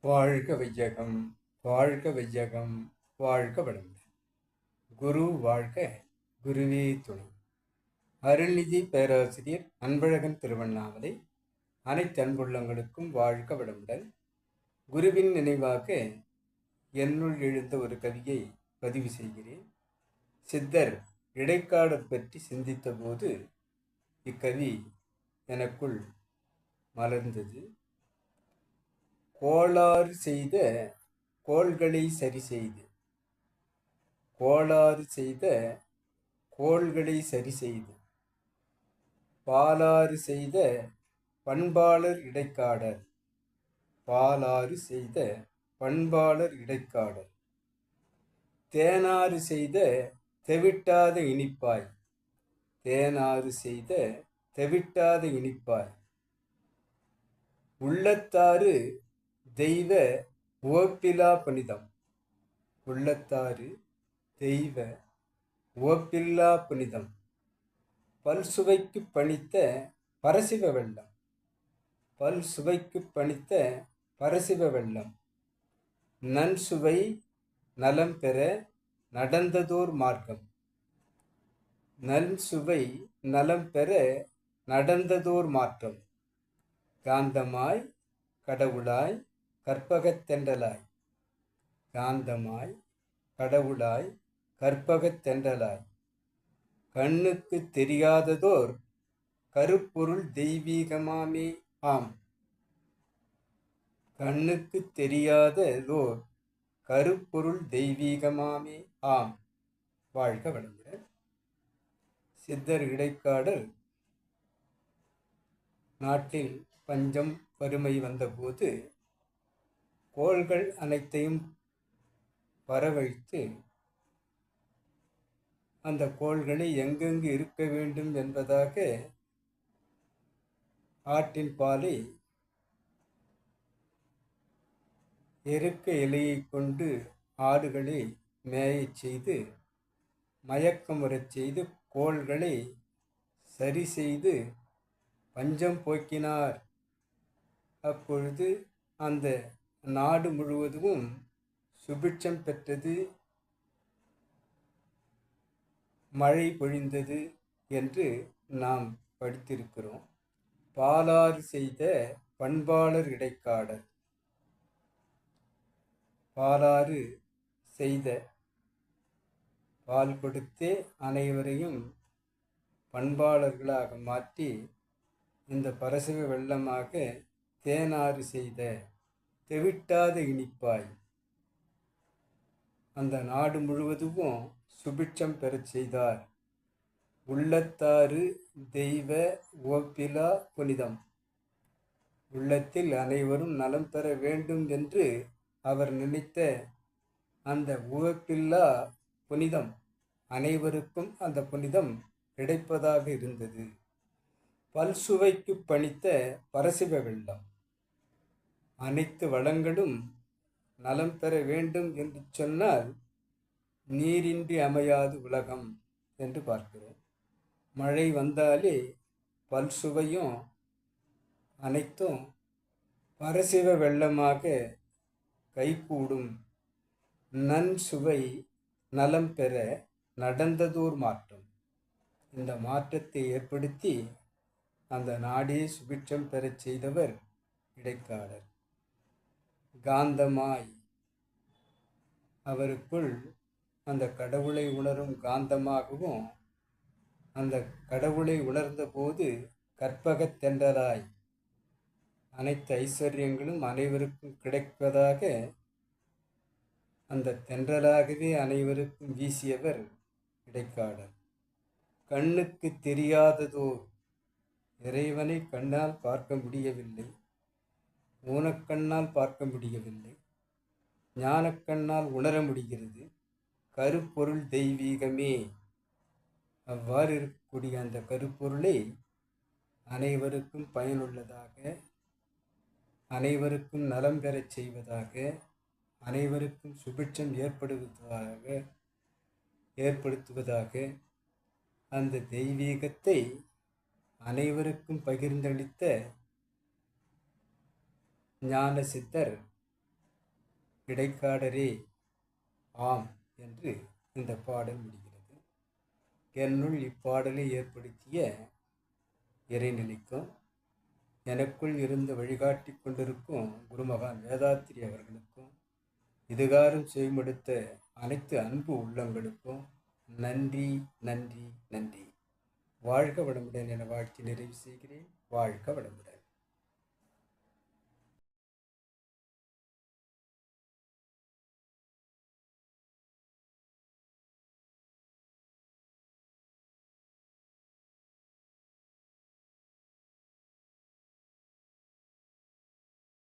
வாழ்க வையகம், வாழ்க வையகம், வாழ்க வளமுடன். குரு வாழ்க, குருவே துணை. அருள்நிதி பேராசிரியர் அன்பழகன் திருவண்ணாமலை. அனைத்து அன்புள்ளங்களுக்கும் வாழ்க வளமுடன். குருவின் நினைவாக என்னுள் எழுந்த ஒரு கவியை பதிவு செய்கிறேன். சித்தர் இடைக்காடர் பற்றி சிந்தித்த போது இக்கவி எனக்குள் மலர்ந்தது. கோளாறு செய்த கோள்களை சரி செய்து, கோளாறு செய்த கோள்களை சரி செய்து, பாலாறு செய்த பண்பாளர் இடைக்காடர், பாலாறு செய்த பண்பாளர் இடைக்காடர், தேனாறு செய்த தெவிட்டாத இனிப்பாய், தேனாறு செய்த தெவிட்டாத இனிப்பாய், உள்ளத்தாறு தெய்வ உவப்பிலா புனிதம், உள்ளத்தாறு தெய்வ உவப்பில்லா புனிதம், பல் சுவைக்கு பணித்த பரசிவ வெள்ளம், பல் சுவைக்கு பணித்த பரசிவ வெள்ளம், நன்சுவை நலம் பெற நடந்ததோர் மார்க்கம், நன்சுவை நலம் பெற நடந்ததோர் மாற்றம், காந்தமாய் கடவுளாய் கற்பகத்தென்றலாய், காந்தமாய் கடவுளாய் கற்பகத்தென்றலாய், கண்ணுக்கு தெரியாததோர் கருப்பொருள் தெய்வீகமாமே ஆம், கண்ணுக்கு தெரியாததோர் கருப்பொருள் தெய்வீகமாமே ஆம். வாழ்க வளமுடன். சித்தர் இடைக்காடர் நாட்டில் பஞ்சம் வறுமை வந்தபோது கோள்கள் அனைத்தையும் வரவழைத்து அந்த கோள்களை எங்கெங்கு இருக்க வேண்டும் என்பதாக ஆட்டின் பாலை எருக்க இலையை கொண்டு ஆடுகளை மேயச் செய்து மயக்கம் வரச் செய்து கோள்களை சரி செய்து பஞ்சம் போக்கினார். அப்பொழுது அந்த நாடு முழுவதும் சுபிட்சம் பெற்றது, மழை பொழிந்தது என்று நாம் படித்திருக்கிறோம். பாலாறு செய்த பண்பாளர் இடைக்காடர், பாலாறு செய்த, பால் கொடுத்தே அனைவரையும் பண்பாளர்களாக மாற்றி இந்த பரசிவ வெள்ளமாக தேனாறு செய்த தெவிட்டாத இனிப்பாய் அந்த நாடு முழுவதும் சுபிட்சம் பெறச் செய்தார். உள்ளத்தாறு தெய்வ உவப்பிலா புனிதம், உள்ளத்தில் அனைவரும் நலம் பெற வேண்டும் என்று அவர் நினைத்த அந்த உவப்பில்லா புனிதம் அனைவருக்கும் அந்த புனிதம் கிடைப்பதாக இருந்தது. பல்சுவைக்கு பணித்த பரசிவ வெள்ளம், அனைத்து வளங்களும் நலம் பெற வேண்டும் என்று சொன்னால் நீரின்றி அமையாது உலகம் என்று பார்க்கிறோம். மழை வந்தாலே பல்சுவையும் அனைத்தும் பரசிவ வெள்ளமாக கைகூடும். நன்சுவை நலம் பெற நடந்ததோர் மாற்றம், இந்த மாற்றத்தை ஏற்படுத்தி அந்த நாடே சுபிட்சம் பெறச் செய்தவர் இடைக்காடர். காந்தமாய், அவருக்குள் அந்த கடவுளை உணரும் காந்தமாகவும், அந்த கடவுளை உணர்ந்த போது கற்பகத்தென்றலாய் அனைத்து ஐஸ்வர்யங்களும் அனைவருக்கும் கிடைப்பதாக அந்த தென்றலாகவே அனைவருக்கும் வீசியவர் இடைக்காடர். கண்ணுக்கு தெரியாததோ, இறைவனை கண்ணால் பார்க்க முடியவில்லை, ஊனக்கண்ணால் பார்க்க முடியவில்லை, ஞானக்கண்ணால் உணர முடிகிறது. கருப்பொருள் தெய்வீகமே, அவ்வாறு இருக்கக்கூடிய அந்த கருப்பொருளை அனைவருக்கும் பயனுள்ளதாக, அனைவருக்கும் நலம் பெறச் செய்வதாக, அனைவருக்கும் சுபிட்சம் ஏற்படுத்துவதாக அந்த தெய்வீகத்தை அனைவருக்கும் பகிர்ந்தளித்த ஞான சித்தர் இடைக்காடரே ஆம் என்று இந்த பாடல் முடிகிறது. என்னுள் இப்பாடலை ஏற்படுத்திய இறைநிலைக்கும் எனக்குள் இருந்து வழிகாட்டி கொண்டிருக்கும் குருமகான் வேதாத்திரி அவர்களுக்கும் இதுகாரும் செய்மடுத்த அனைத்து அன்பு உள்ளங்களுக்கும் நன்றி நன்றி நன்றி. வாழ்க வளமுடன் என வாழ்த்தி நிறைவு செய்கிறேன். வாழ்க வளமுடன்.